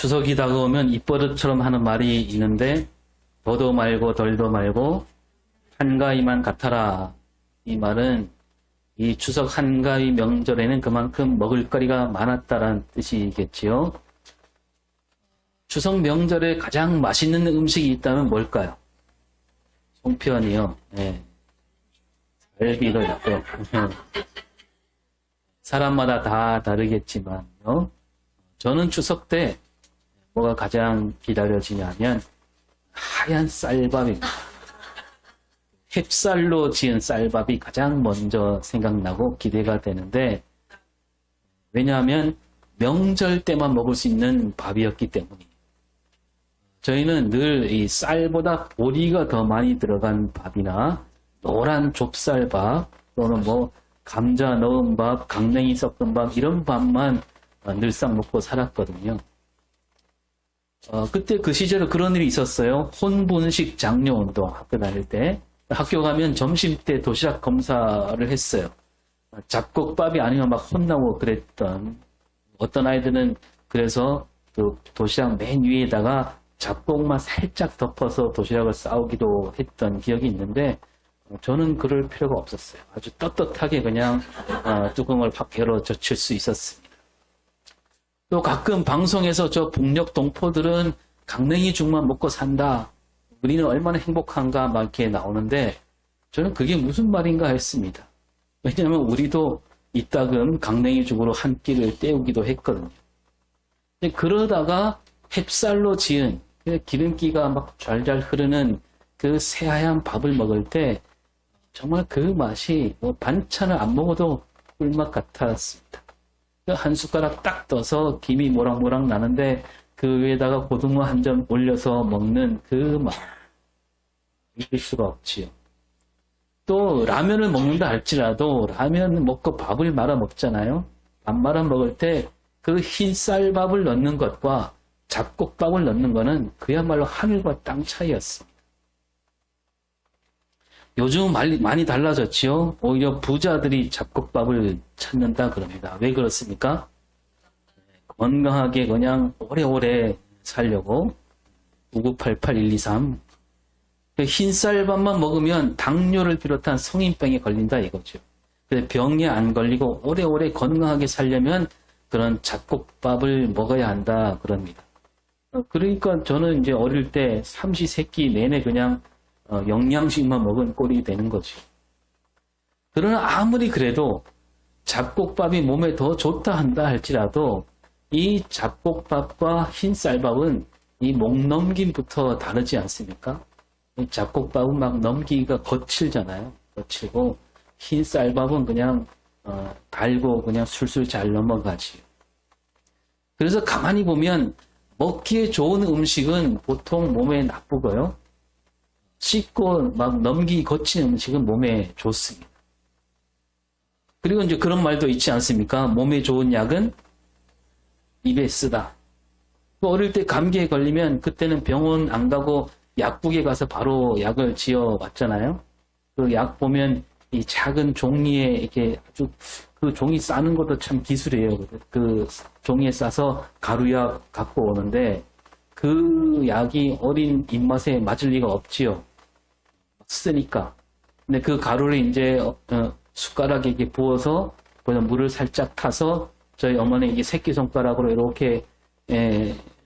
추석이 다가오면 입버릇처럼 하는 말이 있는데 더도 말고 덜도 말고 한가위만 같아라. 이 말은 이 추석 한가위 명절에는 그만큼 먹을거리가 많았다라는 뜻이겠지요. 추석 명절에 가장 맛있는 음식이 있다면 뭘까요? 송편이요. 네. 갈비도 있고. 사람마다 다 다르겠지만요. 저는 추석 때 뭐가 가장 기다려지냐면 하얀 쌀밥입니다. 햅쌀로 지은 쌀밥이 가장 먼저 생각나고 기대가 되는데, 왜냐하면 명절 때만 먹을 수 있는 밥이었기 때문이에요. 저희는 늘 이 쌀보다 보리가 더 많이 들어간 밥이나 노란 좁쌀밥 또는 뭐 감자 넣은 밥, 강냉이 섞은 밥 이런 밥만 늘상 먹고 살았거든요. 그때 그 시절에 그런 일이 있었어요. 혼분식 장려운동 학교 다닐 때. 학교 가면 점심 때 도시락 검사를 했어요. 잡곡밥이 아니면 막 혼나고 그랬던, 어떤 아이들은 그래서 그 도시락 맨 위에다가 잡곡만 살짝 덮어서 도시락을 싸우기도 했던 기억이 있는데, 저는 그럴 필요가 없었어요. 아주 떳떳하게 그냥 뚜껑을 밖으로 젖힐 수 있었습니다. 또 가끔 방송에서 저 북녘 동포들은 강냉이 죽만 먹고 산다. 우리는 얼마나 행복한가 막 이렇게 나오는데, 저는 그게 무슨 말인가 했습니다. 왜냐하면 우리도 이따금 강냉이 죽으로 한 끼를 때우기도 했거든요. 근데 그러다가 햅쌀로 지은 기름기가 막 잘잘 흐르는 그 새하얀 밥을 먹을 때 정말 그 맛이 뭐 반찬을 안 먹어도 꿀맛 같았습니다. 한 숟가락 딱 떠서 김이 모락모락 나는데 그 위에다가 고등어 한 점 올려서 먹는 그 맛, 잊을 수가 없지요. 또 라면을 먹는다 할지라도 라면 먹고 밥을 말아 먹잖아요. 밥 말아 먹을 때 그 흰쌀밥을 넣는 것과 잡곡밥을 넣는 거는 그야말로 하늘과 땅 차이였습니다. 요즘은 많이 달라졌지요. 오히려 부자들이 잡곡밥을 찾는다 그럽니다. 왜 그렇습니까? 건강하게 그냥 오래오래 살려고. 9988-123. 흰쌀밥만 먹으면 당뇨를 비롯한 성인병에 걸린다 이거죠. 그래서 병에 안 걸리고 오래오래 건강하게 살려면 그런 잡곡밥을 먹어야 한다 그럽니다. 그러니까 저는 이제 어릴 때 삼시세끼 내내 그냥 영양식만 먹은 꼴이 되는 거죠. 그러나 아무리 그래도 잡곡밥이 몸에 더 좋다 한다 할지라도 이 잡곡밥과 흰쌀밥은 이 목넘김부터 다르지 않습니까? 잡곡밥은 막 넘기기가 거칠잖아요. 거칠고 흰쌀밥은 그냥 달고 그냥 술술 잘 넘어가지. 그래서 가만히 보면 먹기에 좋은 음식은 보통 몸에 나쁘고요. 씹고 막 넘기기 거친 음식은 몸에 좋습니다. 그리고 이제 그런 말도 있지 않습니까? 몸에 좋은 약은 입에 쓰다. 어릴 때 감기에 걸리면 그때는 병원 안 가고 약국에 가서 바로 약을 지어 왔잖아요. 그 약 보면 이 작은 종이에 이렇게 아주 그 종이 싸는 것도 참 기술이에요. 그 종이에 싸서 가루약 갖고 오는데 그 약이 어린 입맛에 맞을 리가 없지요. 쓰니까. 근데 그 가루를 이제 숟가락에 이렇게 부어서 그냥 물을 살짝 타서 저희 어머니 이게 새끼손가락으로 이렇게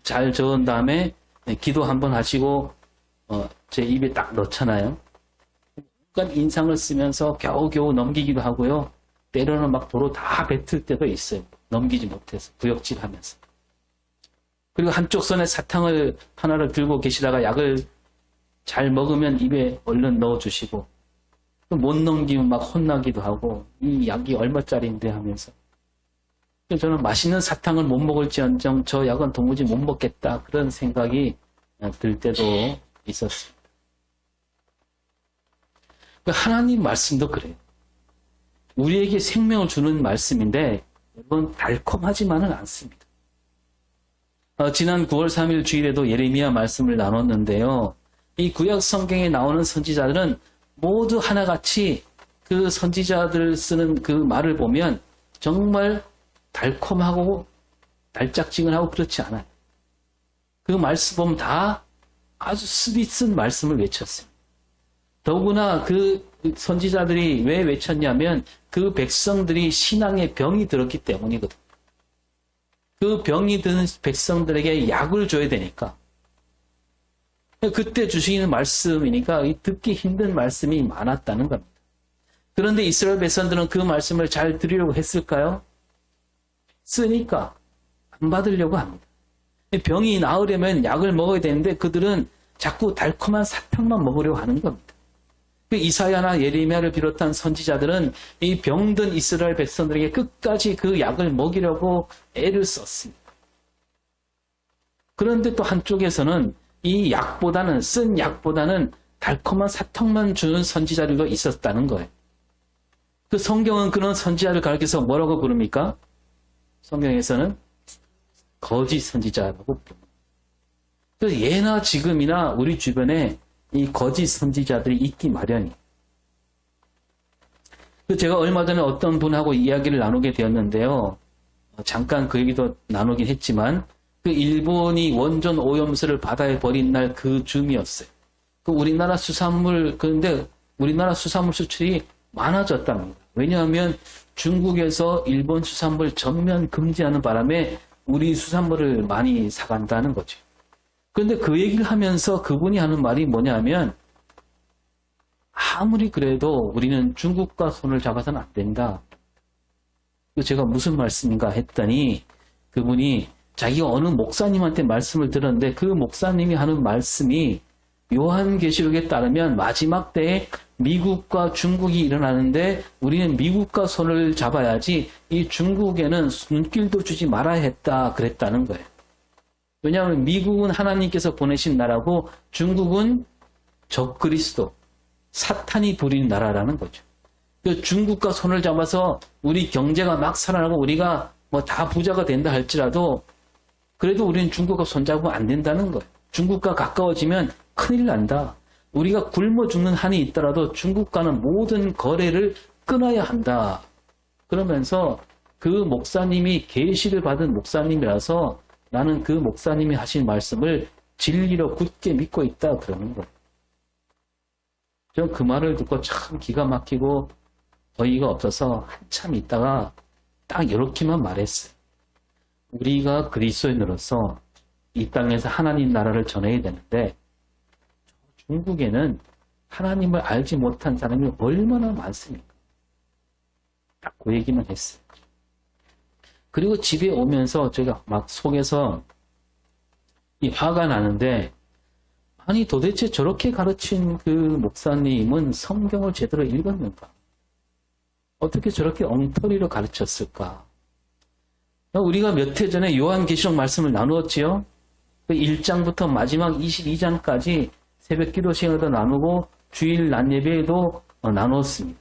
잘 저은 다음에 기도 한번 하시고 제 입에 딱 넣잖아요. 그러니까 인상을 쓰면서 겨우겨우 넘기기도 하고요. 때로는 막 도로 다 뱉을 때도 있어요. 넘기지 못해서 구역질하면서. 그리고 한쪽 손에 사탕을 하나를 들고 계시다가 약을 잘 먹으면 입에 얼른 넣어주시고 못 넘기면 막 혼나기도 하고 이 약이 얼마짜리인데 하면서 저는 맛있는 사탕을 못 먹을지언정 저 약은 도무지 못 먹겠다 그런 생각이 들 때도 있었습니다. 하나님 말씀도 그래요. 우리에게 생명을 주는 말씀인데 이건 달콤하지만은 않습니다. 지난 9월 3일 주일에도 예레미야 말씀을 나눴는데요. 이 구약 성경에 나오는 선지자들은 모두 하나같이 그 선지자들 쓰는 그 말을 보면 정말 달콤하고 달짝지근하고 그렇지 않아요. 그 말씀 보면 다 아주 스비 쓴 말씀을 외쳤어요. 더구나 그 선지자들이 왜 외쳤냐면 그 백성들이 신앙에 병이 들었기 때문이거든요. 그 병이 든 백성들에게 약을 줘야 되니까. 그때 주시는 말씀이니까 듣기 힘든 말씀이 많았다는 겁니다. 그런데 이스라엘 백성들은 그 말씀을 잘 들으려고 했을까요? 쓰니까 안 받으려고 합니다. 병이 나으려면 약을 먹어야 되는데 그들은 자꾸 달콤한 사탕만 먹으려고 하는 겁니다. 이사야나 예레미야를 비롯한 선지자들은 이 병든 이스라엘 백성들에게 끝까지 그 약을 먹이려고 애를 썼습니다. 그런데 또 한쪽에서는 이 약보다는, 쓴 약보다는 달콤한 사탕만 주는 선지자들도 있었다는 거예요. 그 성경은 그런 선지자를 가리켜서 뭐라고 부릅니까? 성경에서는 거짓 선지자라고 부릅니다. 그래서 예나 지금이나 우리 주변에 이 거짓 선지자들이 있기 마련이에요. 제가 얼마 전에 어떤 분하고 이야기를 나누게 되었는데요. 잠깐 그 얘기도 나누긴 했지만 그 일본이 원전 오염수를 바다에 버린 날 그 즈음이었어요. 그 우리나라 수산물, 그런데 우리나라 수산물 수출이 많아졌답니다. 왜냐하면 중국에서 일본 수산물 전면 금지하는 바람에 우리 수산물을 많이 사간다는 거죠. 그런데 그 얘기를 하면서 그분이 하는 말이 뭐냐면 아무리 그래도 우리는 중국과 손을 잡아서는 안 된다. 제가 무슨 말씀인가 했더니 그분이 자기가 어느 목사님한테 말씀을 들었는데 그 목사님이 하는 말씀이 요한계시록에 따르면 마지막 때에 미국과 중국이 일어나는데 우리는 미국과 손을 잡아야지 이 중국에는 눈길도 주지 말아야 했다 그랬다는 거예요. 왜냐하면 미국은 하나님께서 보내신 나라고 중국은 적그리스도, 사탄이 부린 나라라는 거죠. 중국과 손을 잡아서 우리 경제가 막 살아나고 우리가 뭐 다 부자가 된다 할지라도 그래도 우리는 중국과 손잡으면 안 된다는 거예요. 중국과 가까워지면 큰일 난다. 우리가 굶어 죽는 한이 있더라도 중국과는 모든 거래를 끊어야 한다. 그러면서 그 목사님이 계시를 받은 목사님이라서 나는 그 목사님이 하신 말씀을 진리로 굳게 믿고 있다 그러는 거예요. 저는 그 말을 듣고 참 기가 막히고 어이가 없어서 한참 있다가 딱 이렇게만 말했어요. 우리가 그리스도인으로서 이 땅에서 하나님 나라를 전해야 되는데 중국에는 하나님을 알지 못한 사람이 얼마나 많습니까? 딱 그 얘기만 했어요. 그리고 집에 오면서 제가 막 속에서 이 화가 나는데 아니 도대체 저렇게 가르친 그 목사님은 성경을 제대로 읽었는가? 어떻게 저렇게 엉터리로 가르쳤을까? 우리가 몇 해 전에 요한계시록 말씀을 나누었지요. 그 1장부터 마지막 22장까지 새벽 기도 시간에도 나누고 주일 낮 예배에도 나누었습니다.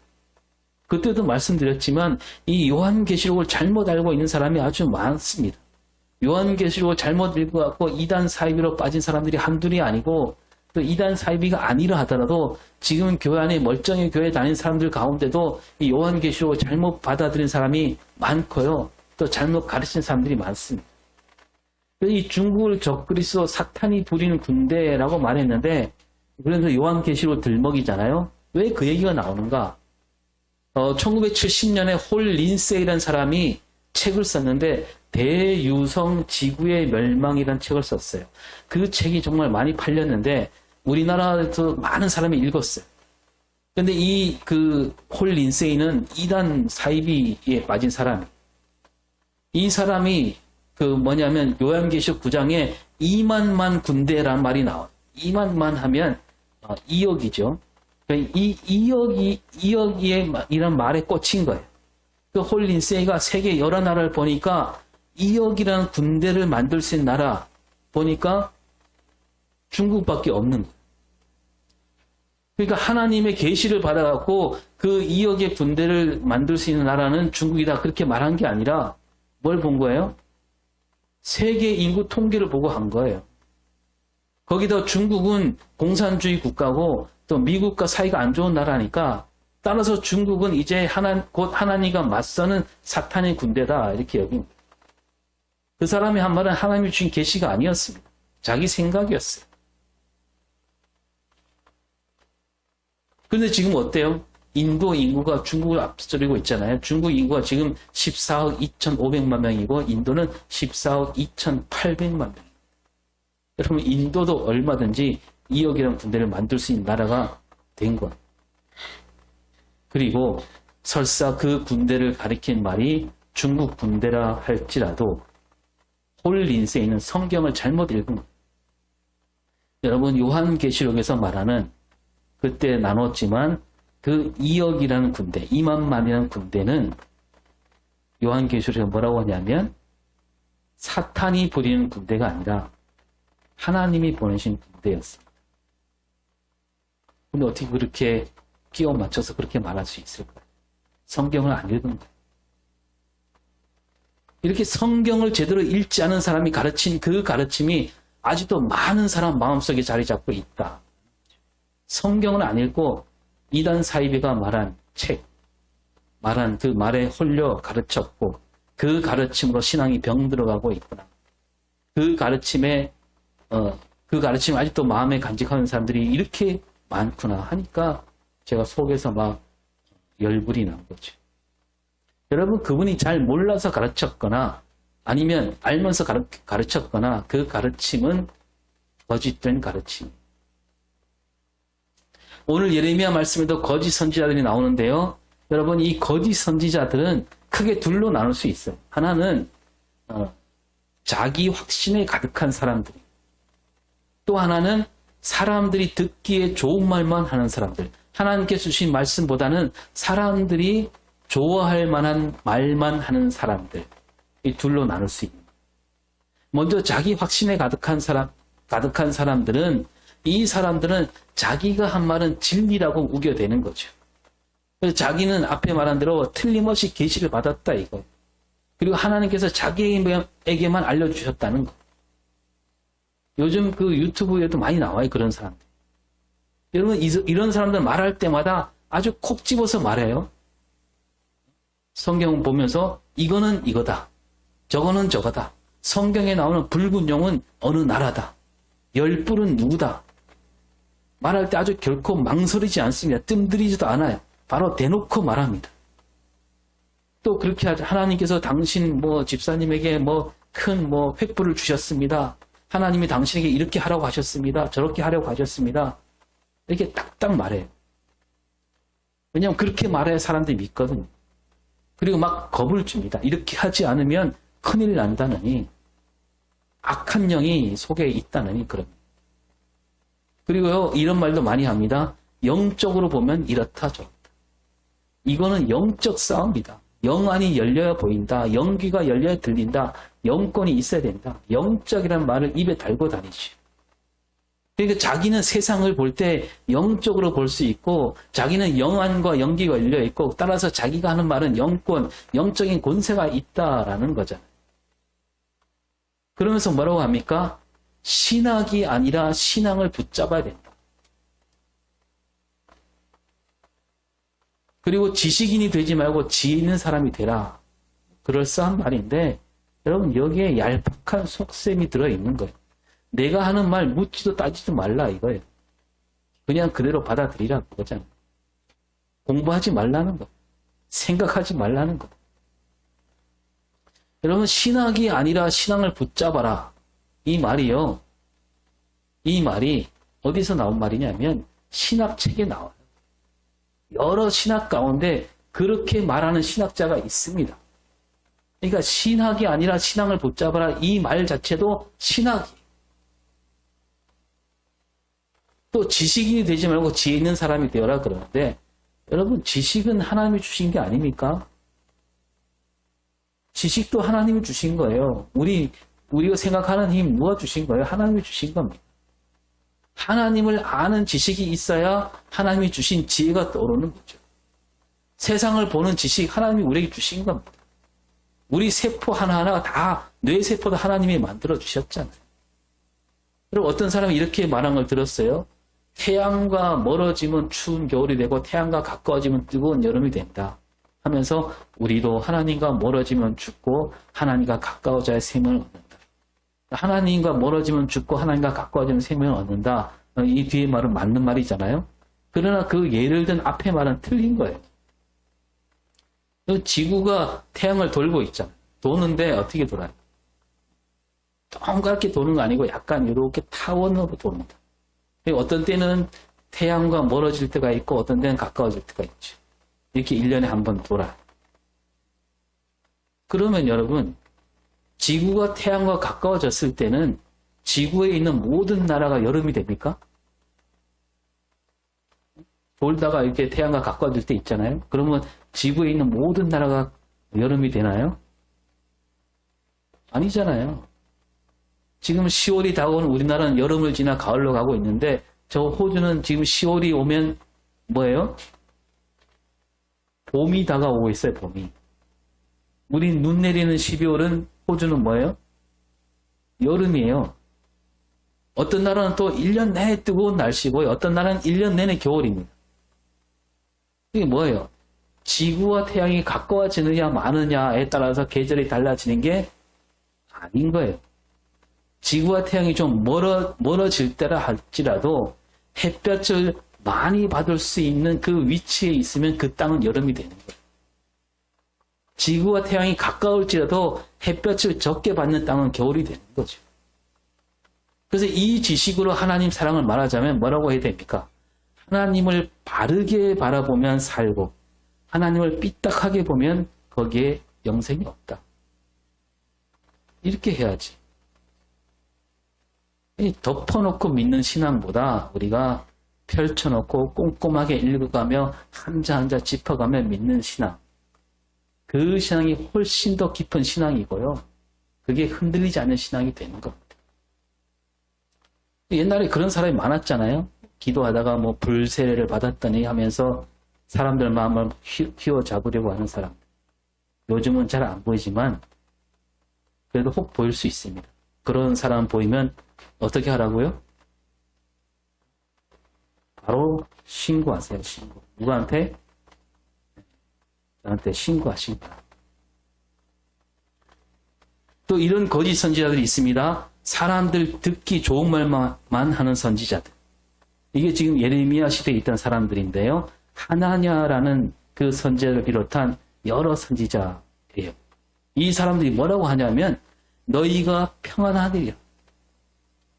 그때도 말씀드렸지만 이 요한계시록을 잘못 알고 있는 사람이 아주 많습니다. 요한계시록을 잘못 읽어갖고 이단 사이비로 빠진 사람들이 한둘이 아니고 또 이단 사이비가 아니라 하더라도 지금 교회 안에 멀쩡히 교회 다니는 사람들 가운데도 이 요한계시록을 잘못 받아들인 사람이 많고요. 또 잘못 가르친 사람들이 많습니다. 이 중국을 적그리스도 사탄이 부리는 군대라고 말했는데 그래서 요한계시록 들먹이잖아요. 왜 그 얘기가 나오는가? 1970년에 홀 린세이라는 사람이 책을 썼는데 대유성 지구의 멸망이라는 책을 썼어요. 그 책이 정말 많이 팔렸는데 우리나라에서 많은 사람이 읽었어요. 그런데 이 홀 린세이는 이단 사이비에 빠진 사람이에요. 이 사람이 뭐냐면 요한계시록 9장에 2만만 군대라는 말이 나와요. 2만만 하면 2억이죠. 이 2억이란 말에 꽂힌 거예요. 그 홀 린세이가 세계 여러 나라를 보니까 2억이라는 군대를 만들 수 있는 나라 보니까 중국밖에 없는 거예요. 그러니까 하나님의 계시를 받아갖고 그 2억의 군대를 만들 수 있는 나라는 중국이다 그렇게 말한 게 아니라 뭘 본 거예요? 세계 인구 통계를 보고 한 거예요. 거기다 중국은 공산주의 국가고 또 미국과 사이가 안 좋은 나라니까 따라서 중국은 이제 곧 하나님과 맞서는 사탄의 군대다 이렇게 여깁니다. 그 사람이 한 말은 하나님이 주신 계시가 아니었습니다. 자기 생각이었어요. 그런데 지금 어때요? 인도 인구가 중국을 앞서리고 있잖아요. 중국 인구가 지금 14억 2,500만 명이고 인도는 14억 2,800만 명. 여러분 인도도 얼마든지 2억이라는 군대를 만들 수 있는 나라가 된 거예요. 그리고 설사 그 군대를 가리킨 말이 중국 군대라 할지라도 홀린스에 있는 성경을 잘못 읽은 거예요. 여러분 요한계시록에서 말하는 그때 나눴지만 그 2억이라는 군대, 2만만이라는 군대는 요한계시록에서 뭐라고 하냐면 사탄이 부리는 군대가 아니라 하나님이 보내신 군대였습니다. 근데 어떻게 그렇게 끼워 맞춰서 그렇게 말할 수 있을까요? 성경을 안 읽은 거예요. 이렇게 성경을 제대로 읽지 않은 사람이 가르친 그 가르침이 아직도 많은 사람 마음속에 자리 잡고 있다. 성경을 안 읽고 이단 사이비가 말한 책, 말한 그 말에 홀려 가르쳤고 그 가르침으로 신앙이 병들어가고 있구나. 그 가르침을 아직도 마음에 간직하는 사람들이 이렇게 많구나 하니까 제가 속에서 막 열불이 난 거죠. 여러분 그분이 잘 몰라서 가르쳤거나 아니면 알면서 가르쳤거나 그 가르침은 거짓된 가르침. 오늘 예레미야 말씀에도 거짓 선지자들이 나오는데요. 여러분 이 거짓 선지자들은 크게 둘로 나눌 수 있어요. 하나는 자기 확신에 가득한 사람들. 또 하나는 사람들이 듣기에 좋은 말만 하는 사람들. 하나님께서 주신 말씀보다는 사람들이 좋아할 만한 말만 하는 사람들. 이 둘로 나눌 수 있는. 먼저 자기 확신에 가득한 사람들은 이 사람들은 자기가 한 말은 진리라고 우겨대는 거죠. 그래서 자기는 앞에 말한 대로 틀림없이 계시를 받았다 이거. 그리고 하나님께서 자기에게만 알려주셨다는 거. 요즘 그 유튜브에도 많이 나와요 그런 사람들. 여러분 이런 사람들 말할 때마다 아주 콕 집어서 말해요. 성경 보면서 이거는 이거다. 저거는 저거다. 성경에 나오는 붉은 용은 어느 나라다. 열불은 누구다. 말할 때 아주 결코 망설이지 않습니다. 뜸들이지도 않아요. 바로 대놓고 말합니다. 또 그렇게 하죠. 하나님께서 당신 집사님에게 큰 횃불을 주셨습니다. 하나님이 당신에게 이렇게 하라고 하셨습니다. 저렇게 하려고 하셨습니다. 이렇게 딱딱 말해요. 왜냐하면 그렇게 말해야 사람들이 믿거든요. 그리고 막 겁을 줍니다. 이렇게 하지 않으면 큰일 난다느니 악한 영이 속에 있다느니 그런. 그리고요 이런 말도 많이 합니다. 영적으로 보면 이렇다 저렇다. 이거는 영적 싸움이다. 영안이 열려야 보인다. 영귀가 열려야 들린다. 영권이 있어야 된다. 영적이라는 말을 입에 달고 다니죠. 그러니까 자기는 세상을 볼 때 영적으로 볼 수 있고 자기는 영안과 영귀가 열려 있고 따라서 자기가 하는 말은 영권, 영적인 권세가 있다라는 거잖아요. 그러면서 뭐라고 합니까? 신학이 아니라 신앙을 붙잡아야 된다. 그리고 지식인이 되지 말고 지혜 있는 사람이 되라. 그럴싸한 말인데 여러분 여기에 얄팍한 속셈이 들어있는 거예요. 내가 하는 말 묻지도 따지도 말라 이거예요. 그냥 그대로 받아들이라 그거잖아요. 공부하지 말라는 거. 생각하지 말라는 거. 여러분 신학이 아니라 신앙을 붙잡아라. 이 말이요. 이 말이 어디서 나온 말이냐면 신학책에 나와요. 여러 신학 가운데 그렇게 말하는 신학자가 있습니다. 그러니까 신학이 아니라 신앙을 붙잡아라. 이 말 자체도 신학이에요. 또 지식인이 되지 말고 지혜 있는 사람이 되어라 그러는데 여러분 지식은 하나님이 주신 게 아닙니까? 지식도 하나님이 주신 거예요. 우리가 생각하는 힘 누가 주신 거예요? 하나님이 주신 겁니다. 하나님을 아는 지식이 있어야 하나님이 주신 지혜가 떠오르는 거죠. 세상을 보는 지식 하나님이 우리에게 주신 겁니다. 우리 세포 하나하나가 다 뇌세포도 하나님이 만들어 주셨잖아요. 그리고 어떤 사람이 이렇게 말한 걸 들었어요. 태양과 멀어지면 추운 겨울이 되고 태양과 가까워지면 뜨거운 여름이 된다 하면서 우리도 하나님과 멀어지면 죽고 하나님과 가까워져야 생명을 얻는다. 하나님과 멀어지면 죽고 하나님과 가까워지면 생명을 얻는다. 이 뒤에 말은 맞는 말이잖아요. 그러나 그 예를 든 앞에 말은 틀린 거예요. 지구가 태양을 돌고 있잖아요. 도는데 어떻게 돌아요? 동그랗게 도는 거 아니고 약간 이렇게 타원으로 돕니다. 어떤 때는 태양과 멀어질 때가 있고 어떤 때는 가까워질 때가 있죠. 이렇게 1년에 한 번 돌아요. 그러면 여러분, 지구가 태양과 가까워졌을 때는 지구에 있는 모든 나라가 여름이 됩니까? 돌다가 이렇게 태양과 가까워질 때 있잖아요. 그러면 지구에 있는 모든 나라가 여름이 되나요? 아니잖아요. 지금 10월이 다가오는 우리나라는 여름을 지나 가을로 가고 있는데 저 호주는 지금 10월이 오면 뭐예요? 봄이 다가오고 있어요. 봄이. 우리 눈 내리는 12월은 호주는 뭐예요? 여름이에요. 어떤 나라는 또 1년 내내 뜨거운 날씨고요. 어떤 나라는 1년 내내 겨울입니다. 이게 뭐예요? 지구와 태양이 가까워지느냐 마느냐에 따라서 계절이 달라지는 게 아닌 거예요. 지구와 태양이 좀 멀어질 때라 할지라도 햇볕을 많이 받을 수 있는 그 위치에 있으면 그 땅은 여름이 되는 거예요. 지구와 태양이 가까울지라도 햇볕을 적게 받는 땅은 겨울이 되는 거죠. 그래서 이 지식으로 하나님 사랑을 말하자면 뭐라고 해야 됩니까? 하나님을 바르게 바라보면 살고 하나님을 삐딱하게 보면 거기에 영생이 없다. 이렇게 해야지. 덮어놓고 믿는 신앙보다 우리가 펼쳐놓고 꼼꼼하게 읽어가며 한자 한자 짚어가며 믿는 신앙. 그 신앙이 훨씬 더 깊은 신앙이고요. 그게 흔들리지 않는 신앙이 되는 겁니다. 옛날에 그런 사람이 많았잖아요. 기도하다가 뭐 불세례를 받았더니 하면서 사람들 마음을 휘어잡으려고 하는 사람. 요즘은 잘 안 보이지만 그래도 혹 보일 수 있습니다. 그런 사람 보이면 어떻게 하라고요? 바로 신고하세요. 신고. 누구한테? 저한테 신고하시기 바랍니다. 또 이런 거짓 선지자들이 있습니다. 사람들 듣기 좋은 말만 하는 선지자들. 이게 지금 예레미야 시대에 있던 사람들인데요. 하나냐라는 그 선지자를 비롯한 여러 선지자예요. 이 사람들이 뭐라고 하냐면 너희가 평안하리라.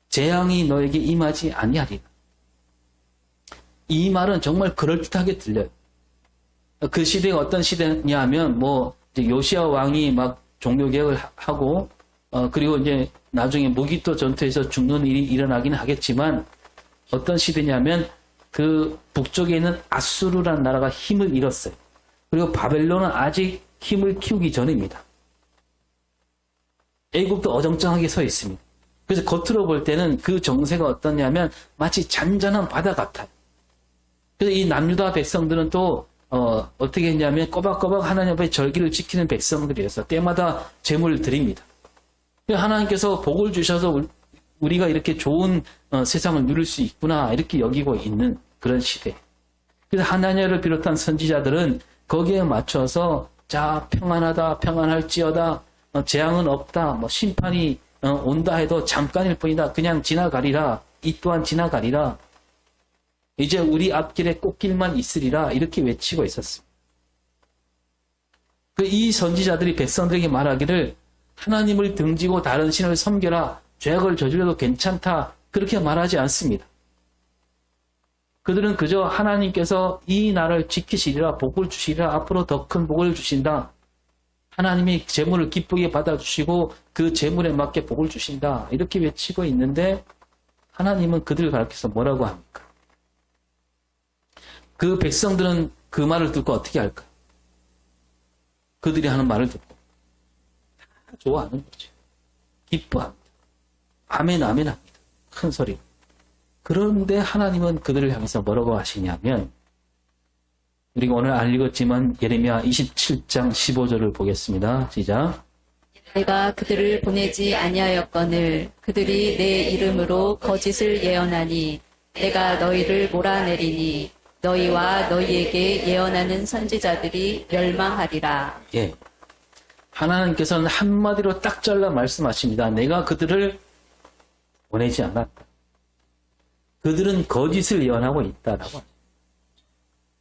재앙이 너에게 임하지 아니하리라. 이 말은 정말 그럴듯하게 들려요. 그 시대가 어떤 시대냐면 이제 요시야 왕이 막 종교개혁을 하고 그리고 이제 나중에 무기토 전투에서 죽는 일이 일어나기는 하겠지만 어떤 시대냐면 그 북쪽에 있는 아수르라는 나라가 힘을 잃었어요. 그리고 바벨론은 아직 힘을 키우기 전입니다. 애국도 어정쩡하게 서 있습니다. 그래서 겉으로 볼 때는 그 정세가 어떠냐면 마치 잔잔한 바다 같아요. 그래서 이 남유다 백성들은 또 어떻게 했냐면 꼬박꼬박 하나님 앞에 절기를 지키는 백성들이어서 때마다 제물을 드립니다. 하나님께서 복을 주셔서 우리가 이렇게 좋은 세상을 누릴 수 있구나 이렇게 여기고 있는 그런 시대. 그래서 하나님을 비롯한 선지자들은 거기에 맞춰서 자 평안하다 평안할지어다 재앙은 없다 심판이 온다 해도 잠깐일 뿐이다 그냥 지나가리라 이 또한 지나가리라 이제 우리 앞길에 꽃길만 있으리라 이렇게 외치고 있었습니다. 이 선지자들이 백성들에게 말하기를 하나님을 등지고 다른 신을 섬겨라 죄악을 저질러도 괜찮다 그렇게 말하지 않습니다. 그들은 그저 하나님께서 이 나라를 지키시리라 복을 주시리라 앞으로 더 큰 복을 주신다. 하나님이 재물을 기쁘게 받아주시고 그 재물에 맞게 복을 주신다. 이렇게 외치고 있는데 하나님은 그들을 가르쳐서 뭐라고 합니까? 그 백성들은 그 말을 듣고 어떻게 할까요? 그들이 하는 말을 듣고 다 좋아하는 거죠. 기뻐합니다. 아멘 아멘 합니다. 큰 소리로. 그런데 하나님은 그들을 향해서 뭐라고 하시냐면 우리가 오늘 안 읽었지만 예레미야 27장 15절을 보겠습니다. 시작. 내가 그들을 보내지 아니하였거늘 그들이 내 이름으로 거짓을 예언하니 내가 너희를 몰아내리니 너희와 너희에게 예언하는 선지자들이 멸망하리라. 예. 하나님께서는 한마디로 딱 잘라 말씀하십니다. 내가 그들을 보내지 않았다. 그들은 거짓을 예언하고 있다라고.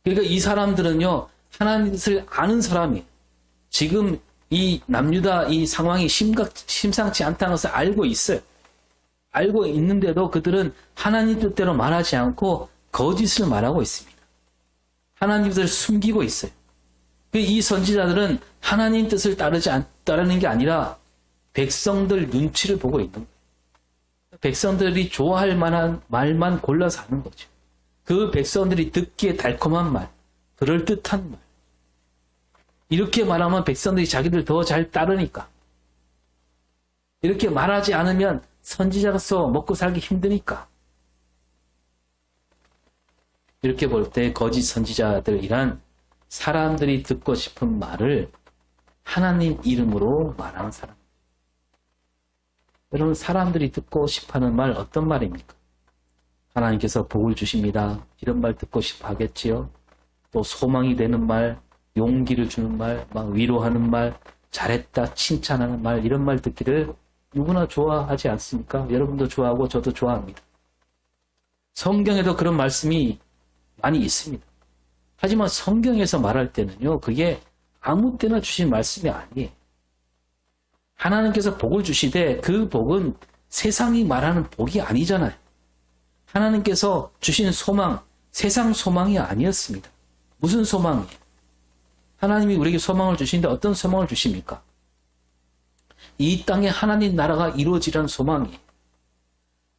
그러니까 이 사람들은요, 하나님을 아는 사람이에요. 지금 이 남유다 이 상황이 심상치 않다는 것을 알고 있어요. 알고 있는데도 그들은 하나님 뜻대로 말하지 않고 거짓을 말하고 있습니다. 하나님 뜻을 숨기고 있어요. 이 선지자들은 하나님 뜻을 따르는 게 아니라 백성들 눈치를 보고 있는 거예요. 백성들이 좋아할 만한 말만 골라서 하는 거죠. 그 백성들이 듣기에 달콤한 말, 그럴듯한 말. 이렇게 말하면 백성들이 자기들 더 잘 따르니까. 이렇게 말하지 않으면 선지자로서 먹고 살기 힘드니까. 이렇게 볼 때 거짓 선지자들이란 사람들이 듣고 싶은 말을 하나님 이름으로 말하는 사람. 여러분, 사람들이 듣고 싶어하는 말 어떤 말입니까? 하나님께서 복을 주십니다. 이런 말 듣고 싶어 하겠지요. 또 소망이 되는 말, 용기를 주는 말, 막 위로하는 말, 잘했다, 칭찬하는 말, 이런 말 듣기를 누구나 좋아하지 않습니까? 여러분도 좋아하고 저도 좋아합니다. 성경에도 그런 말씀이 많이 있습니다. 하지만 성경에서 말할 때는요, 그게 아무 때나 주신 말씀이 아니에요. 하나님께서 복을 주시되 그 복은 세상이 말하는 복이 아니잖아요. 하나님께서 주신 소망, 세상 소망이 아니었습니다. 무슨 소망이에요? 하나님이 우리에게 소망을 주시는데 어떤 소망을 주십니까? 이 땅에 하나님 나라가 이루어지라는 소망이에요.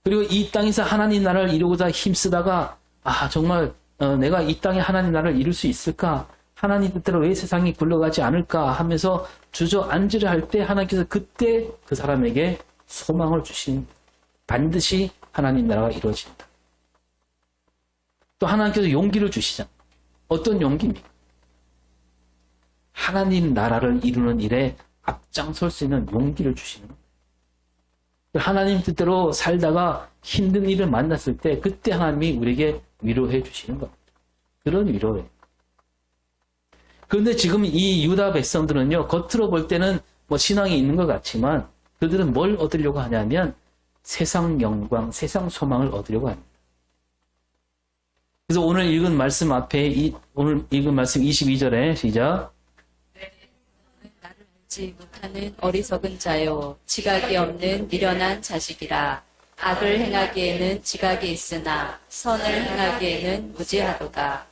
그리고 이 땅에서 하나님 나라를 이루고자 힘쓰다가 정말 내가 이 땅에 하나님 나라를 이룰 수 있을까? 하나님 뜻대로 왜 세상이 굴러가지 않을까? 하면서 주저앉으려 할 때 하나님께서 그때 그 사람에게 소망을 주신, 반드시 하나님 나라가 이루어진다. 또 하나님께서 용기를 주시잖아요. 어떤 용기입니까? 하나님 나라를 이루는 일에 앞장설 수 있는 용기를 주시는 거예요. 하나님 뜻대로 살다가 힘든 일을 만났을 때 그때 하나님이 우리에게 위로해 주시는 겁니다. 그런 위로예요. 그런데 지금 이 유다 백성들은요, 겉으로 볼 때는 뭐 신앙이 있는 것 같지만 그들은 뭘 얻으려고 하냐면 세상 영광, 세상 소망을 얻으려고 합니다. 그래서 오늘 읽은 말씀 앞에 오늘 읽은 말씀 22절에 시작. 나를 알지 못하는 어리석은 자요, 지각이 없는 미련한 자식이라. 악을 행하기에는 지각이 있으나 선을 행하기에는 무지하도다.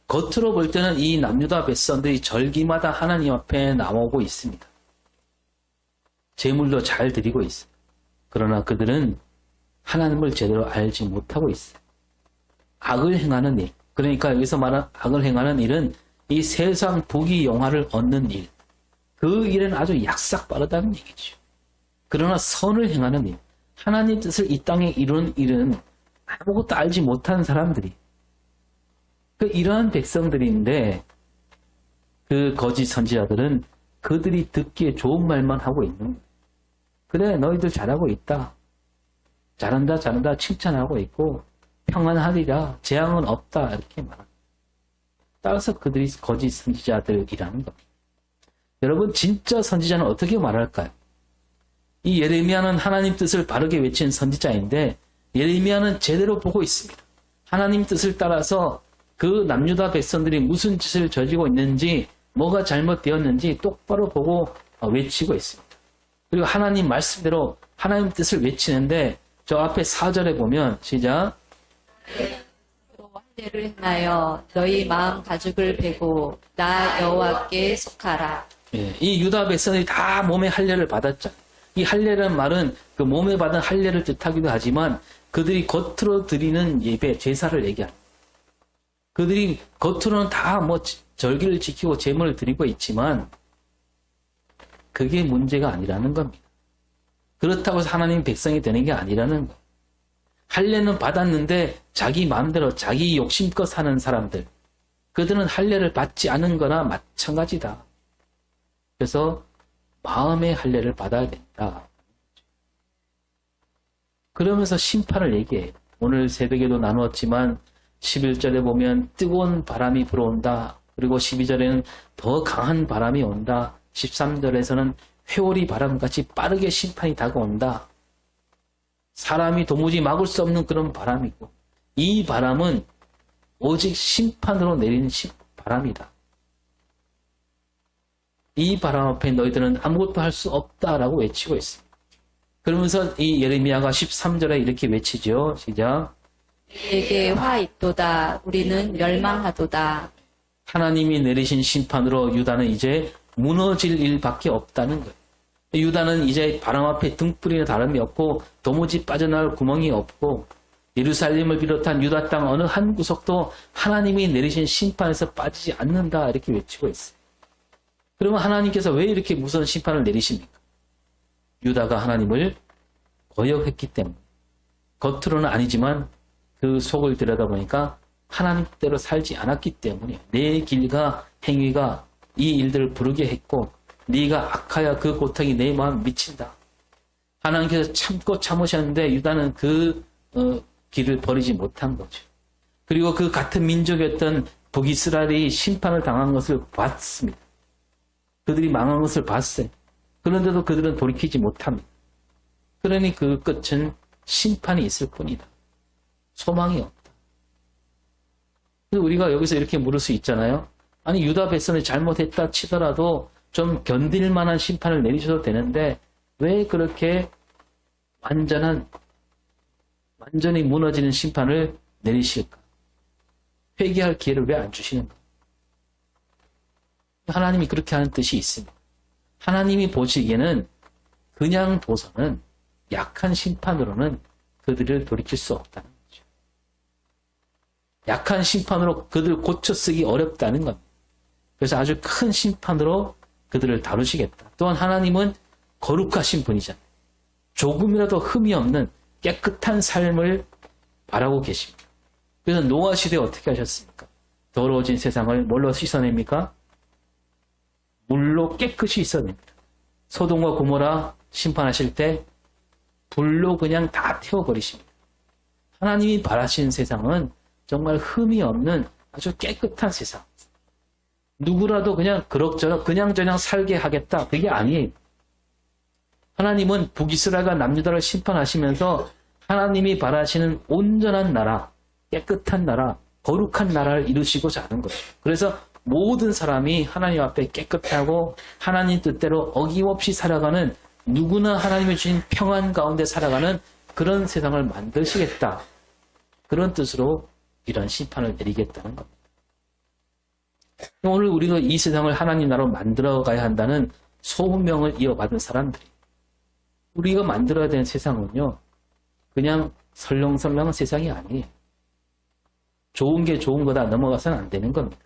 겉으로 볼 때는 이 남유다 백성들이 절기마다 하나님 앞에 나오고 있습니다. 제물도 잘 드리고 있어요. 그러나 그들은 하나님을 제대로 알지 못하고 있어요. 악을 행하는 일, 그러니까 여기서 말하는 악을 행하는 일은 이 세상 부귀 영화를 얻는 일, 그 일은 아주 약삭 빠르다는 얘기죠. 그러나 선을 행하는 일, 하나님 뜻을 이 땅에 이루는 일은 아무것도 알지 못한 사람들이, 이러한 백성들인데 그 거짓 선지자들은 그들이 듣기에 좋은 말만 하고 있는 거예요. 그래, 너희들 잘하고 있다. 잘한다 칭찬하고 있고 평안하리라, 재앙은 없다, 이렇게 말합니다. 따라서 그들이 거짓 선지자들이라는 겁니다. 여러분, 진짜 선지자는 어떻게 말할까요? 이 예레미야는 하나님 뜻을 바르게 외친 선지자인데 예레미야는 제대로 보고 있습니다. 하나님 뜻을 따라서 그 남유다 백성들이 무슨 짓을 저지르고 있는지, 뭐가 잘못되었는지 똑바로 보고 외치고 있습니다. 그리고 하나님 말씀대로 하나님 뜻을 외치는데 저 앞에 4절에 보면 시작. 할례를 행하여 너희 마음 가죽을 베고 나 여호와께 속하라. 이 유다 백성들이 다 몸에 할례를 받았잖아요. 이 할례라는 말은 그 몸에 받은 할례를 뜻하기도 하지만 그들이 겉으로 드리는 예배, 제사를 얘기합니다. 그들이 겉으로는 다 뭐 절기를 지키고 제물을 드리고 있지만 그게 문제가 아니라는 겁니다. 그렇다고 해서 하나님 백성이 되는 게 아니라는 거예요. 할례는 받았는데 자기 마음대로 자기 욕심껏 사는 사람들, 그들은 할례를 받지 않은 거나 마찬가지다. 그래서 마음의 할례를 받아야 된다. 그러면서 심판을 얘기해요. 오늘 새벽에도 나누었지만 11절에 보면 뜨거운 바람이 불어온다. 그리고 12절에는 더 강한 바람이 온다. 13절에서는 회오리 바람같이 빠르게 심판이 다가온다. 사람이 도무지 막을 수 없는 그런 바람이고, 이 바람은 오직 심판으로 내리는 바람이다. 이 바람 앞에 너희들은 아무것도 할 수 없다라고 외치고 있습니다. 그러면서 이 예레미야가 13절에 이렇게 외치죠. 시작. 우리에게 화 있도다. 우리는 멸망하도다. 하나님이 내리신 심판으로 유다는 이제 무너질 일밖에 없다는 거예요. 유다는 이제 바람 앞에 등불이나 다름이 없고 도무지 빠져나올 구멍이 없고 예루살렘을 비롯한 유다 땅 어느 한 구석도 하나님이 내리신 심판에서 빠지지 않는다 이렇게 외치고 있어요. 그러면 하나님께서 왜 이렇게 무서운 심판을 내리십니까? 유다가 하나님을 거역했기 때문에. 겉으로는 아니지만 그 속을 들여다보니까 하나님 뜻대로 살지 않았기 때문에 내 길과 행위가 이 일들을 부르게 했고 네가 악하여 그 고통이 내 마음 미친다. 하나님께서 참고 참으셨는데 유다는 그 길을 버리지 못한 거죠. 그리고 그 같은 민족이었던 북이스라엘이 심판을 당한 것을 봤습니다. 그들이 망한 것을 봤어요. 그런데도 그들은 돌이키지 못합니다. 그러니 그 끝은 심판이 있을 뿐이다. 소망이 없다. 그래서 우리가 여기서 이렇게 물을 수 있잖아요. 아니 유다 백성이 잘못했다 치더라도 좀 견딜 만한 심판을 내리셔도 되는데 왜 그렇게 완전히 무너지는 심판을 내리실까? 회개할 기회를 왜 안 주시는가? 하나님이 그렇게 하는 뜻이 있습니다. 하나님이 보시기에는 그냥 둬서는 약한 심판으로는 그들을 돌이킬 수 없다는 거죠. 약한 심판으로 그들을 고쳐 쓰기 어렵다는 겁니다. 그래서 아주 큰 심판으로 그들을 다루시겠다. 또한 하나님은 거룩하신 분이잖아요. 조금이라도 흠이 없는 깨끗한 삶을 바라고 계십니다. 그래서 노아 시대에 어떻게 하셨습니까? 더러워진 세상을 뭘로 씻어냅니까? 물로 깨끗이 씻어냅니다. 소돔과 고모라 심판하실 때 불로 그냥 다 태워버리십니다. 하나님이 바라시는 세상은 정말 흠이 없는 아주 깨끗한 세상. 누구라도 그냥 그럭저럭 그냥저냥 살게 하겠다. 그게 아니에요. 하나님은 북이스라엘과 남유다를 심판하시면서 하나님이 바라시는 온전한 나라, 깨끗한 나라, 거룩한 나라를 이루시고자 하는 거예요. 그래서 모든 사람이 하나님 앞에 깨끗하고 하나님 뜻대로 어김없이 살아가는 누구나 하나님이 주신 평안 가운데 살아가는 그런 세상을 만드시겠다. 그런 뜻으로 이런 심판을 내리겠다는 겁니다. 오늘 우리도 이 세상을 하나님 나라로 만들어 가야 한다는 소명을 이어받은 사람들이 우리가 만들어야 되는 세상은요. 그냥 설렁설렁한 세상이 아니에요. 좋은 게 좋은 거다 넘어가서는 안 되는 겁니다.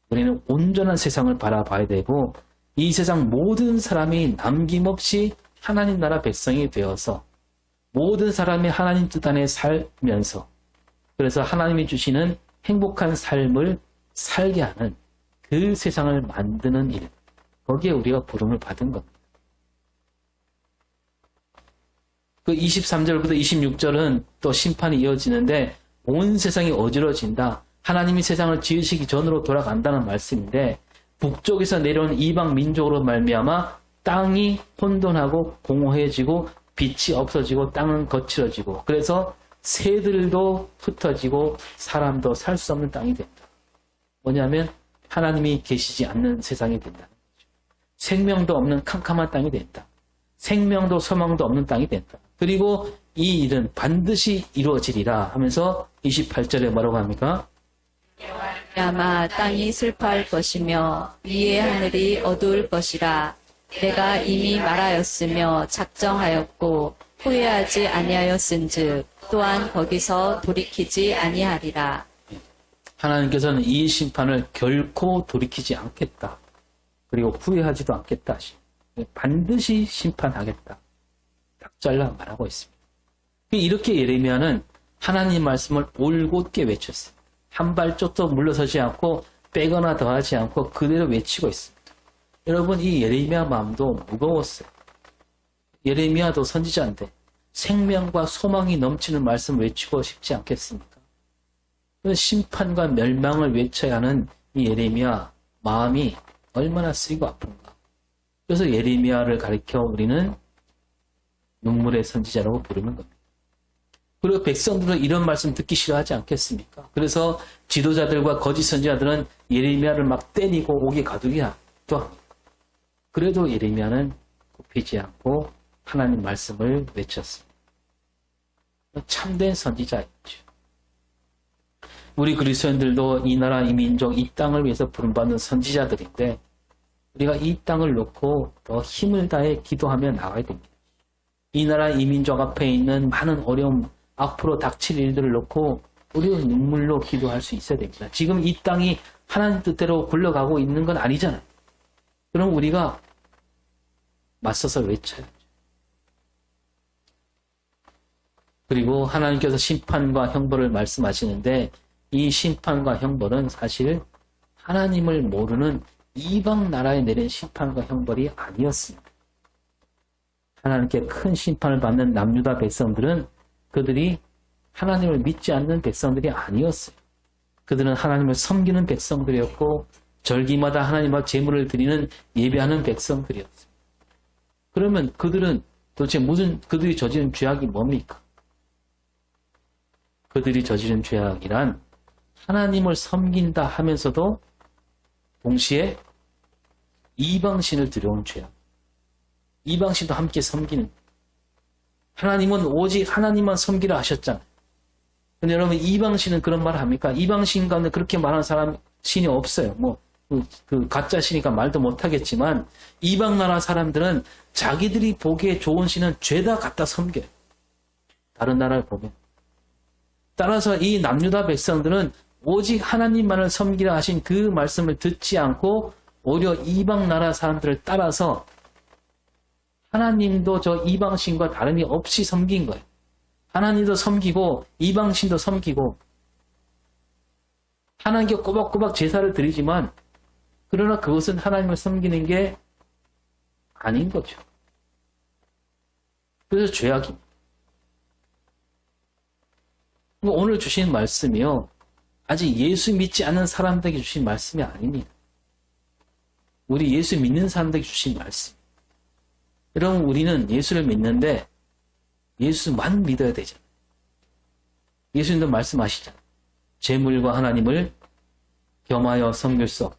우리는 온전한 세상을 바라봐야 되고 이 세상 모든 사람이 남김없이 하나님 나라 백성이 되어서 모든 사람이 하나님 뜻 안에 살면서 그래서 하나님이 주시는 행복한 삶을 살게 하는 그 세상을 만드는 일, 거기에 우리가 부름을 받은 겁니다. 그 23절부터 26절은 또 심판이 이어지는데 온 세상이 어지러진다. 하나님이 세상을 지으시기 전으로 돌아간다는 말씀인데 북쪽에서 내려온 이방 민족으로 말미암아 땅이 혼돈하고 공허해지고 빛이 없어지고 땅은 거칠어지고 그래서 새들도 흩어지고 사람도 살 수 없는 땅이 된다. 뭐냐면 하나님이 계시지 않는 세상이 된다는 거죠. 생명도 없는 캄캄한 땅이 된다. 생명도 소망도 없는 땅이 된다. 그리고 이 일은 반드시 이루어지리라 하면서 28절에 뭐라고 합니까? 아마 땅이 슬퍼할 것이며 위의 하늘이 어두울 것이라. 내가 이미 말하였으며 작정하였고 후회하지 아니하였은즉 또한 거기서 돌이키지 아니하리라. 하나님께서는 이 심판을 결코 돌이키지 않겠다. 그리고 후회하지도 않겠다. 반드시 심판하겠다. 딱 잘라 말하고 있습니다. 이렇게 예레미야는 하나님 말씀을 올곧게 외쳤어요. 한 발짝도 물러서지 않고 빼거나 더하지 않고 그대로 외치고 있습니다. 여러분 이 예레미야 마음도 무거웠어요. 예레미야도 선지자인데 생명과 소망이 넘치는 말씀 외치고 싶지 않겠습니까? 심판과 멸망을 외쳐야 하는 이 예레미야 마음이 얼마나 쓰이고 아픈가. 그래서 예레미야를 가리켜 우리는 눈물의 선지자라고 부르는 겁니다. 그리고 백성들은 이런 말씀 듣기 싫어하지 않겠습니까? 그래서 지도자들과 거짓 선지자들은 예레미야를 막 때리고 옥에 가두게 합니다. 그래도 예레미야는 굽히지 않고 하나님 말씀을 외쳤습니다. 참된 선지자였죠. 우리 그리스도인들도 이 나라, 이 민족, 이 땅을 위해서 부름받는 선지자들인데 우리가 이 땅을 놓고 더 힘을 다해 기도하며 나가야 됩니다. 이 나라, 이 민족 앞에 있는 많은 어려움, 앞으로 닥칠 일들을 놓고 우리는 눈물로 기도할 수 있어야 됩니다. 지금 이 땅이 하나님 뜻대로 굴러가고 있는 건 아니잖아요. 그럼 우리가 맞서서 외쳐야죠. 그리고 하나님께서 심판과 형벌을 말씀하시는데 이 심판과 형벌은 사실 하나님을 모르는 이방 나라에 내린 심판과 형벌이 아니었습니다. 하나님께 큰 심판을 받는 남유다 백성들은 그들이 하나님을 믿지 않는 백성들이 아니었어요. 그들은 하나님을 섬기는 백성들이었고 절기마다 하나님 앞 제물을 드리는 예배하는 백성들이었어요. 그러면 그들은 도대체 그들이 저지른 죄악이 뭡니까? 그들이 저지른 죄악이란 하나님을 섬긴다 하면서도 동시에 이방신을 들여온 죄악. 이방신도 함께 섬기는. 하나님은 오직 하나님만 섬기라 하셨잖아요. 근데 여러분 이방신은 그런 말을 합니까? 이방신 가운데 그렇게 말하는 사람 신이 없어요. 그 가짜 신이니까 말도 못하겠지만 이방 나라 사람들은 자기들이 보기에 좋은 신은 죄다 갖다 섬겨요. 다른 나라를 보면. 따라서 이 남유다 백성들은 오직 하나님만을 섬기라 하신 그 말씀을 듣지 않고 오히려 이방 나라 사람들을 따라서 하나님도 저 이방신과 다름이 없이 섬긴 거예요. 하나님도 섬기고 이방신도 섬기고 하나님께 꼬박꼬박 제사를 드리지만 그러나 그것은 하나님을 섬기는 게 아닌 거죠. 그래서 죄악입니다. 오늘 주신 말씀이요. 아직 예수 믿지 않는 사람들에게 주신 말씀이 아닙니다. 우리 예수 믿는 사람들에게 주신 말씀. 여러분 우리는 예수를 믿는데 예수만 믿어야 되잖아요. 예수님도 말씀하시잖아요. 재물과 하나님을 겸하여 섬길 수 없다.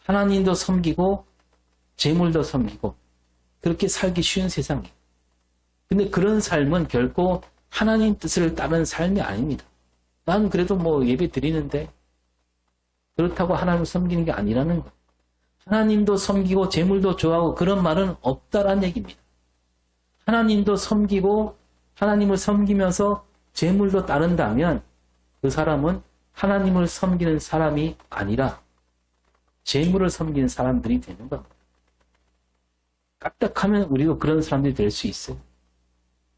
하나님도 섬기고 재물도 섬기고 그렇게 살기 쉬운 세상이에요. 근데 그런 삶은 결코 하나님 뜻을 따르는 삶이 아닙니다. 난 그래도 예배 드리는데 그렇다고 하나님을 섬기는 게 아니라는 거예요. 하나님도 섬기고 재물도 좋아하고 그런 말은 없다라는 얘기입니다. 하나님도 섬기고 하나님을 섬기면서 재물도 따른다면 그 사람은 하나님을 섬기는 사람이 아니라 재물을 섬기는 사람들이 되는 겁니다. 까딱하면 우리도 그런 사람들이 될 수 있어요.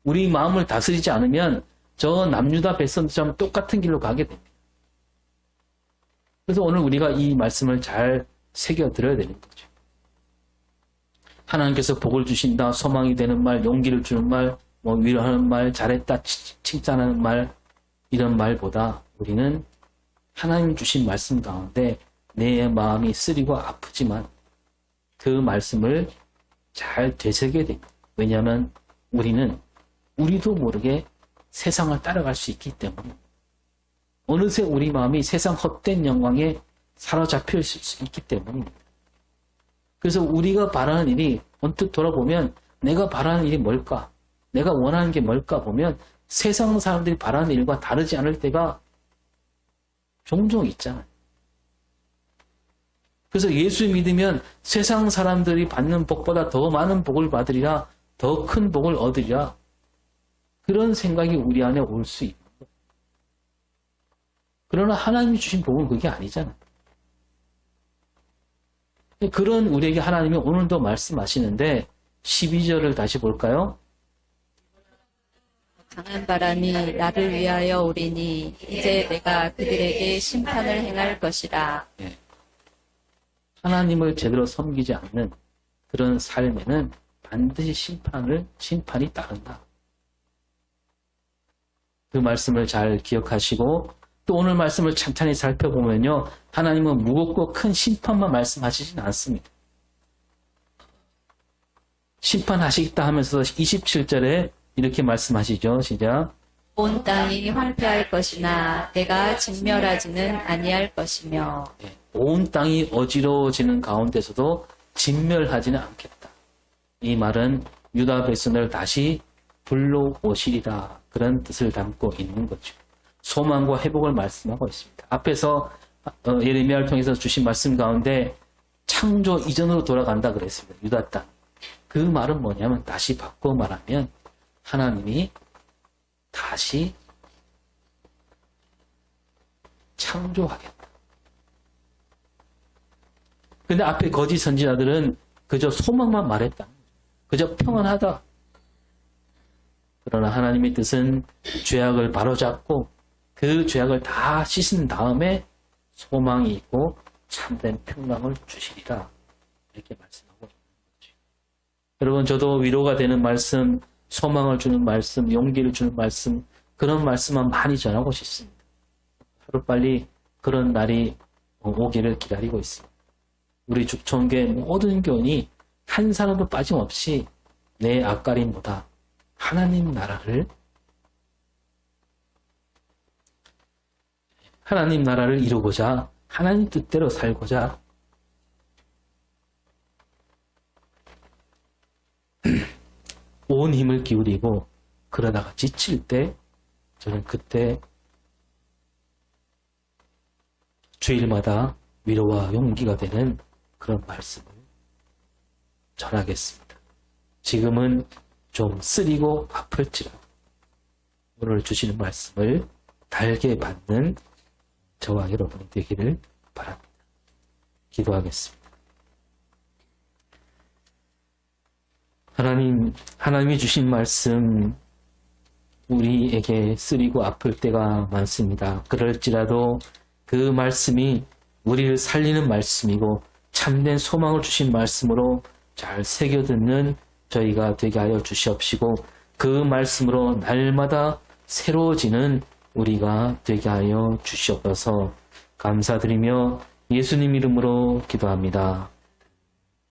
우리 마음을 다스리지 않으면 저 남유다 백성들처럼 똑같은 길로 가게 됩니다. 그래서 오늘 우리가 이 말씀을 잘 새겨들어야 되는 거죠. 하나님께서 복을 주신다, 소망이 되는 말, 용기를 주는 말, 위로하는 말, 잘했다, 칭찬하는 말, 이런 말보다 우리는 하나님 주신 말씀 가운데 내 마음이 쓰리고 아프지만 그 말씀을 잘 되새겨야 됩니다. 왜냐하면 우리도 모르게 세상을 따라갈 수 있기 때문에 어느새 우리 마음이 세상 헛된 영광에 사로잡힐 수 있기 때문입니다. 그래서 우리가 바라는 일이 언뜻 돌아보면 내가 바라는 일이 뭘까? 내가 원하는 게 뭘까 보면 세상 사람들이 바라는 일과 다르지 않을 때가 종종 있잖아요. 그래서 예수 믿으면 세상 사람들이 받는 복보다 더 많은 복을 받으리라, 더 큰 복을 얻으리라. 그런 생각이 우리 안에 올 수 있는 거예요. 그러나 하나님이 주신 복은 그게 아니잖아요. 그런 우리에게 하나님이 오늘도 말씀하시는데 12절을 다시 볼까요? 강한 바람이 나를 위하여 오리니 이제 내가 그들에게 심판을 행할 것이라. 네. 하나님을 제대로 섬기지 않는 그런 삶에는 반드시 심판이 따른다. 그 말씀을 잘 기억하시고 또 오늘 말씀을 찬찬히 살펴보면요. 하나님은 무겁고 큰 심판만 말씀하시진 않습니다. 심판하시겠다 하면서 27절에 이렇게 말씀하시죠. 시작. 온 땅이 황폐할 것이나 내가 진멸하지는 아니할 것이며 온 땅이 어지러워지는 가운데서도 진멸하지는 않겠다. 이 말은 유다 백성을 다시 불러오시리라, 그런 뜻을 담고 있는 거죠. 소망과 회복을 말씀하고 있습니다. 앞에서 예레미야를 통해서 주신 말씀 가운데 창조 이전으로 돌아간다 그랬습니다. 유다 땅. 그 말은 뭐냐면, 다시 바꿔 말하면 하나님이 다시 창조하겠다. 근데 앞에 거짓 선지자들은 그저 소망만 말했다. 그저 평안하다. 그러나 하나님의 뜻은 죄악을 바로잡고 그 죄악을 다 씻은 다음에 소망이 있고 참된 평강을 주시리라, 이렇게 말씀하고 있는 거죠. 여러분, 저도 위로가 되는 말씀, 소망을 주는 말씀, 용기를 주는 말씀, 그런 말씀만 많이 전하고 싶습니다. 하루빨리 그런 날이 오기를 기다리고 있습니다. 우리 죽촌교회 모든 교인이 한 사람도 빠짐없이 내 앞가림보다 하나님 나라를 이루고자, 하나님 뜻대로 살고자 온 힘을 기울이고, 그러다가 지칠 때 저는 그때 주일마다 위로와 용기가 되는 그런 말씀을 전하겠습니다. 지금은 좀 쓰리고 아플지라도 오늘 주시는 말씀을 달게 받는 저와 여러분이 되기를 바랍니다. 기도하겠습니다. 하나님이 주신 말씀, 우리에게 쓰리고 아플 때가 많습니다. 그럴지라도 그 말씀이 우리를 살리는 말씀이고 참된 소망을 주신 말씀으로 잘 새겨듣는 저희가 되게 하여 주시옵시고, 그 말씀으로 날마다 새로워지는 우리가 되게 하여 주시옵소서. 감사드리며 예수님 이름으로 기도합니다.